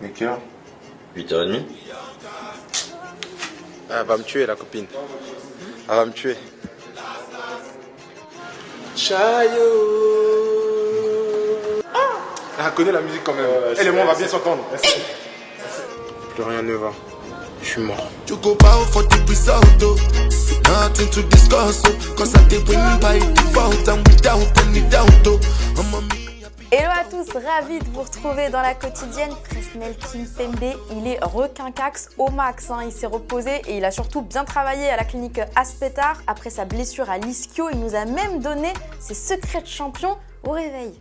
Mais quelle heure? 8h30. Elle va me tuer, la copine. Elle va me tuer. Chayo. Elle connaît la musique quand même. Elle et moi, on va bien s'entendre. Plus rien ne va. Je suis mort. Hello à tous, ravi de vous retrouver dans la quotidienne. Presnel Kimpembe, il est requincax au max, hein. Il s'est reposé et il a surtout bien travaillé à la clinique Aspetar. Après sa blessure à l'ischio, il nous a même donné ses secrets de champion au réveil.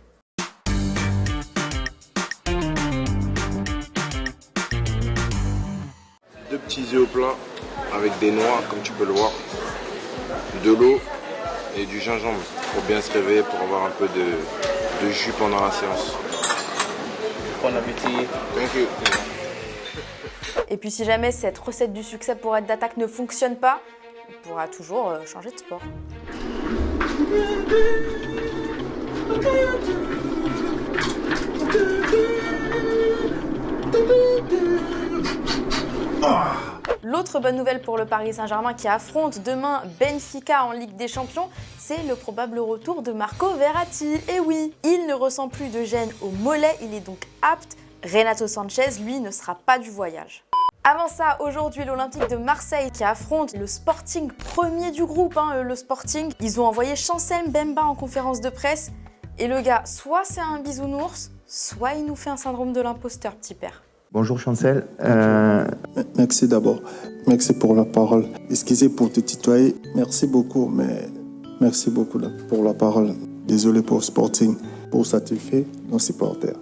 Deux petits œufs au plat avec des noix, comme tu peux le voir, de l'eau et du gingembre pour bien se réveiller, pour avoir un peu de jus pendant la séance. Bon appétit. Thank you. Et puis si jamais cette recette du succès pour être d'attaque ne fonctionne pas, il pourra toujours changer de sport. L'autre bonne nouvelle pour le Paris Saint-Germain qui affronte demain Benfica en Ligue des Champions, c'est le probable retour de Marco Verratti. Et oui, il ne ressent plus de gêne au mollet, il est donc apte. Renato Sanchez, lui, ne sera pas du voyage. Avant ça, aujourd'hui, l'Olympique de Marseille qui affronte le Sporting premier du groupe, le Sporting. Ils ont envoyé Chancel Mbemba en conférence de presse. Et le gars, soit c'est un bisounours, soit il nous fait un syndrome de l'imposteur, petit père. Bonjour Chancel. Merci d'abord. Merci pour la parole. Excusez pour te tutoyer. Merci beaucoup, mais merci beaucoup pour la parole. Désolé pour Sporting, pour ça tu fais, nos supporters.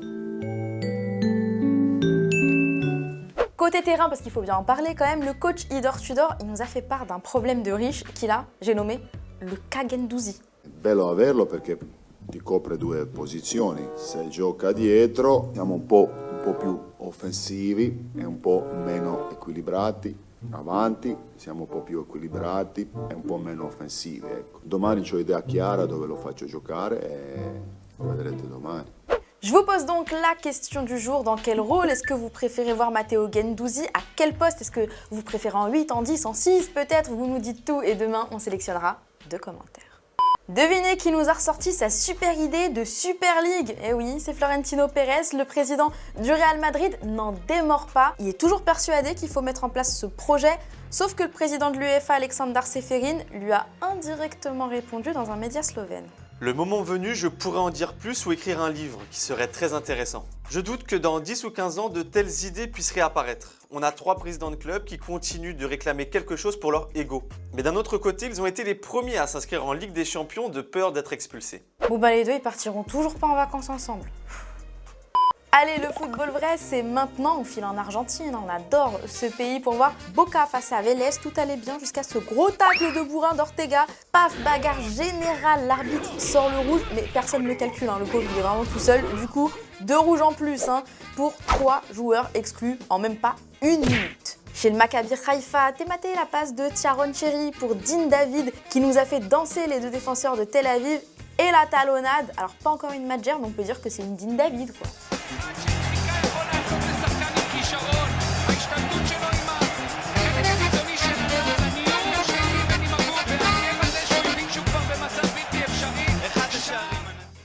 Côté terrain, parce qu'il faut bien en parler quand même, le coach Idor Tudor, il nous a fait part d'un problème de riche qu'il a, j'ai nommé, le Kagendouzi. Bello averlo perché ti copre due posizioni. Se gioca dietro siamo un po' più offensivi e un po' meno equilibrati. Avanti siamo un po' più equilibrati e un po' meno offensivi. Ecco. Domani ho idea chiara dove lo faccio giocare e lo vedrete domani. Je vous pose donc la question du jour. Dans quel rôle est-ce que vous préférez voir Matteo Guendouzi? À quel poste? Est-ce que vous préférez en 8, en 10, en 6 peut-être? Vous nous dites tout et demain on sélectionnera 2 commentaires. Devinez qui nous a ressorti sa super idée de Super League. Eh oui, c'est Florentino Pérez, le président du Real Madrid, n'en démord pas. Il est toujours persuadé qu'il faut mettre en place ce projet, sauf que le président de l'UEFA, Aleksandar Čeferin, lui a indirectement répondu dans un média slovène. Le moment venu, je pourrais en dire plus ou écrire un livre qui serait très intéressant. Je doute que dans 10 ou 15 ans, de telles idées puissent réapparaître. On a 3 présidents de clubs qui continuent de réclamer quelque chose pour leur ego. Mais d'un autre côté, ils ont été les premiers à s'inscrire en Ligue des Champions de peur d'être expulsés. Bon bah les deux, ils partiront toujours pas en vacances ensemble. Allez, le football vrai, c'est maintenant. On file en Argentine, on adore ce pays pour voir Boca face à Vélez. Tout allait bien jusqu'à ce gros tacle de bourrin d'Ortega. Paf, bagarre générale, l'arbitre sort le rouge, mais personne ne le calcule, le pauvre il est vraiment tout seul. Du coup, 2 rouges en plus pour 3 joueurs exclus en même pas 1 minute. Chez le Maccabi Haïfa, t'es maté la passe de Tiaron Cherry pour Dean David qui nous a fait danser les 2 défenseurs de Tel Aviv et la talonnade. Alors pas encore une Madjer, mais on peut dire que c'est une Dean David quoi.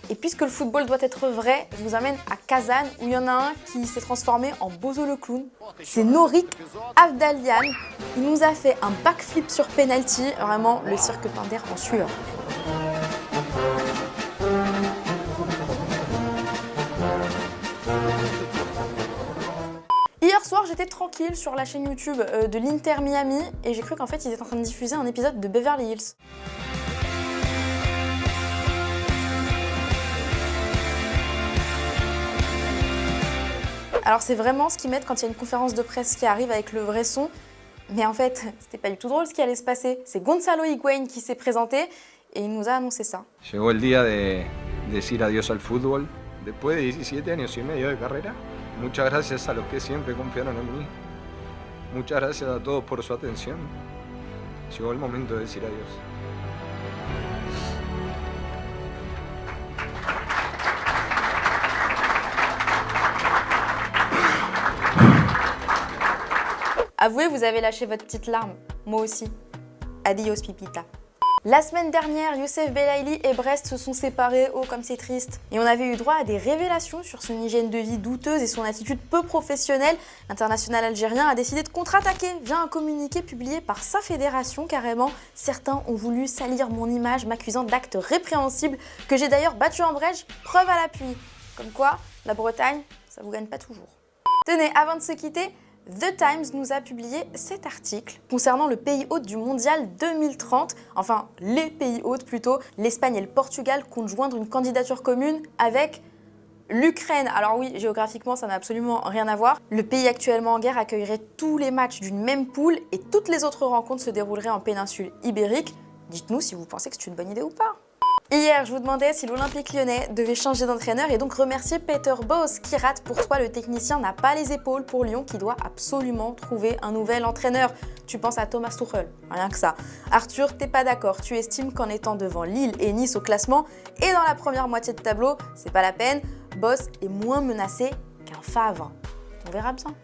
Et puisque le football doit être vrai, je vous amène à Kazan où il y en a un qui s'est transformé en Bozo le clown. C'est Norik Avdalian. Il nous a fait un backflip sur penalty, vraiment le cirque Pinder en sueur. Hier soir, j'étais tranquille sur la chaîne YouTube de l'Inter Miami et j'ai cru qu'en fait ils étaient en train de diffuser un épisode de Beverly Hills. Alors c'est vraiment ce qu'ils mettent quand il y a une conférence de presse qui arrive avec le vrai son. Mais en fait, c'était pas du tout drôle ce qui allait se passer. C'est Gonzalo Higuaín qui s'est présenté et il nous a annoncé ça. Llegó el día de decir adiós al fútbol. Después de 17 años y medio de carrera, muchas gracias a los que siempre confiaron en mí. Muchas gracias a todos por su atención. Llegó el momento de decir adiós. Avouez, vous avez lâché votre petite larme. Moi aussi. Adios, Pipita. La semaine dernière, Youssef Belaïli et Brest se sont séparés, oh comme c'est triste. Et on avait eu droit à des révélations sur son hygiène de vie douteuse et son attitude peu professionnelle. L'international algérien a décidé de contre-attaquer via un communiqué publié par sa fédération carrément. Certains ont voulu salir mon image, m'accusant d'actes répréhensibles que j'ai d'ailleurs battu en brèche, preuve à l'appui. Comme quoi, la Bretagne, ça vous gagne pas toujours. Tenez, avant de se quitter, The Times nous a publié cet article concernant le pays hôte du mondial 2030, enfin les pays hôtes plutôt. L'Espagne et le Portugal comptent joindre une candidature commune avec l'Ukraine. Alors oui, géographiquement ça n'a absolument rien à voir. Le pays actuellement en guerre accueillerait tous les matchs d'une même poule et toutes les autres rencontres se dérouleraient en péninsule ibérique. Dites-nous si vous pensez que c'est une bonne idée ou pas. Hier, je vous demandais si l'Olympique lyonnais devait changer d'entraîneur et donc remercier Peter Bosz qui rate pour toi. Le technicien n'a pas les épaules pour Lyon qui doit absolument trouver un nouvel entraîneur. Tu penses à Thomas Tuchel, rien que ça. Arthur, t'es pas d'accord. Tu estimes qu'en étant devant Lille et Nice au classement et dans la première moitié de tableau, c'est pas la peine. Bosz est moins menacé qu'un Favre. On verra bien.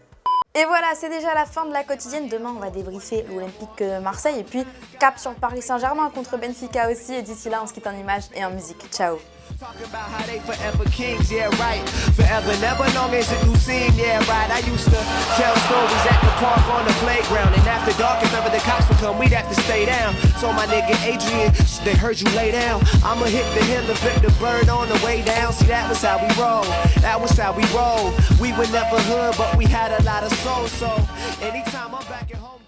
Et voilà, c'est déjà la fin de la quotidienne. Demain, on va débriefer l'Olympique Marseille et puis cap sur le Paris Saint-Germain contre Benfica aussi. Et d'ici là, on se quitte en images et en musique. Ciao. Talking about how they forever kings, yeah right. Forever, never long as it do seem, yeah right. I used to tell stories at the park on the playground, and after dark, if ever the cops would come, we'd have to stay down. So my nigga Adrian, they heard you lay down. I'ma hit the hill and flip the bird on the way down. See, that was how we roll. That was how we roll. We were never hood, but we had a lot of soul. So anytime I'm back at home.